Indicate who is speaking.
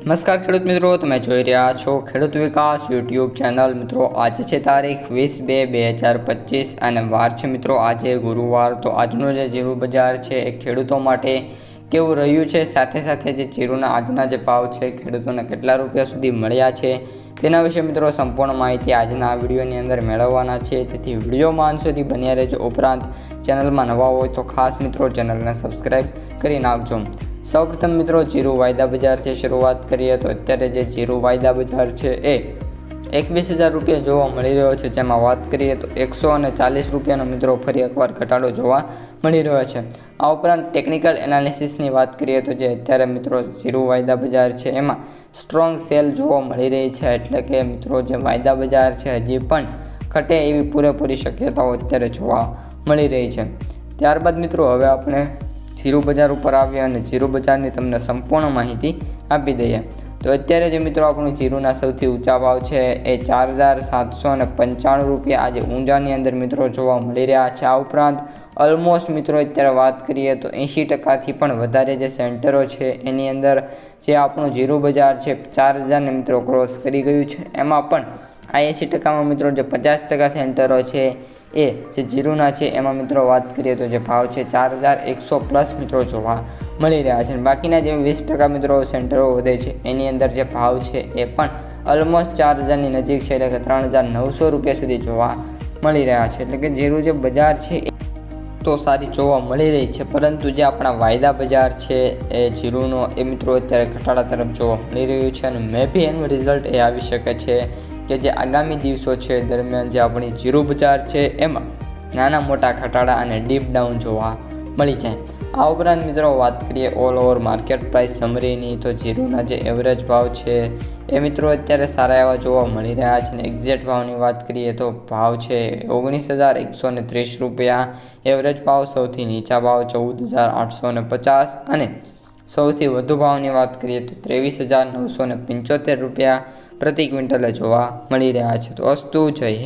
Speaker 1: નમસ્કાર ખેડૂત મિત્રો, તમે જોઈ રહ્યા છો ખેડૂત વિકાસ યુટ્યુબ ચેનલ। મિત્રો આજે છે તારીખ 20/2/2025 અને વાર છે મિત્રો આજે ગુરુવાર। તો આજનું જે જીરું બજાર છે એ ખેડૂતો માટે કેવું રહ્યું છે, સાથે સાથે જે જીરુના આજના જે ભાવ છે ખેડૂતોને કેટલા રૂપિયા સુધી મળ્યા છે તેના વિશે મિત્રો સંપૂર્ણ માહિતી આજના આ વિડીયોની અંદર મેળવવાના છે। તેથી વિડીયોમાં અંત સુધી બન્યા રહેજો। ઉપરાંત ચેનલમાં નવા હોય તો ખાસ મિત્રો ચેનલને સબસ્ક્રાઈબ કરી નાખજો। સૌપ્રથમ મિત્રો જીરું વાયદા બજારથી શરૂઆત કરીએ તો અત્યારે જે જીરું વાયદા બજાર છે એ 21,000 રૂપિયા જોવા મળી રહ્યો છે, જેમાં વાત કરીએ તો 140 રૂપિયાનો મિત્રો ફરી એકવાર ઘટાડો જોવા મળી રહ્યો છે। આ ઉપરાંત ટેકનિકલ એનાલિસિસની વાત કરીએ તો જે અત્યારે મિત્રો જીરું વાયદા બજાર છે એમાં સ્ટ્રોંગ સેલ જોવા મળી રહી છે, એટલે કે મિત્રો જે વાયદા બજાર છે હજી પણ ઘટે એવી પૂરેપૂરી શક્યતાઓ અત્યારે જોવા મળી રહી છે। ત્યારબાદ મિત્રો હવે આપણે જીરું બજાર ઉપર આવીએ અને જીરું બજારની તમને સંપૂર્ણ માહિતી આપી દઈએ। તો અત્યારે જે મિત્રો આપણું જીરુના સૌથી ઊંચા ભાવ છે એ 4,795 રૂપિયા આજે ઊંઝાની અંદર મિત્રો જોવા મળી રહ્યા છે। આ ઉપરાંત ઓલમોસ્ટ મિત્રો અત્યારે વાત કરીએ તો 80%થી પણ વધારે જે સેન્ટરો છે એની અંદર જે આપણું જીરું બજાર છે 4,000ને મિત્રો ક્રોસ કરી ગયું છે। એમાં પણ આ 80%માં મિત્રો જે 50% સેન્ટરો છે એ જે જીરુના છે એમાં મિત્રો વાત કરીએ તો જે ભાવ છે 4,100 પ્લસ મિત્રો જોવા મળી રહ્યા છે। બાકીના જે 20% મિત્રો સેન્ટરો વધે છે એની અંદર જે ભાવ છે એ પણ ઓલમોસ્ટ 4,000ની નજીક છે, એટલે કે 3,900 રૂપિયા સુધી જોવા મળી રહ્યા છે। એટલે કે જીરું જે બજાર છે તો સારી જોવા મળી રહી છે, પરંતુ જે આપણા વાયદા બજાર છે એ જીરુનો એ મિત્રો અત્યારે ઘટાડા તરફ જોવા મળી રહ્યું છે અને મે બી એનું રિઝલ્ટ એ આવી શકે છે કે જે આગામી દિવસો છે દરમિયાન જે આપણી જીરું બજાર છે એમાં નાના મોટા ઘટાડા અને ડીપ ડાઉન જોવા મળી જાય। આ ઉપરાંત મિત્રો વાત કરીએ ઓલ ઓવર માર્કેટ પ્રાઇસ સમરીની તો જીરુના જે એવરેજ ભાવ છે એ મિત્રો અત્યારે સારા એવા જોવા મળી રહ્યા છે અને એક્ઝેક્ટ ભાવની વાત કરીએ તો ભાવ છે 19,130 રૂપિયા એવરેજ ભાવ, સૌથી નીચા ભાવ 14,850 અને સૌથી વધુ ભાવની વાત કરીએ તો 23,975 રૂપિયા પ્રતિ ક્વિન્ટલે જોવા મળી રહ્યા છે। તો અસ્તુ જય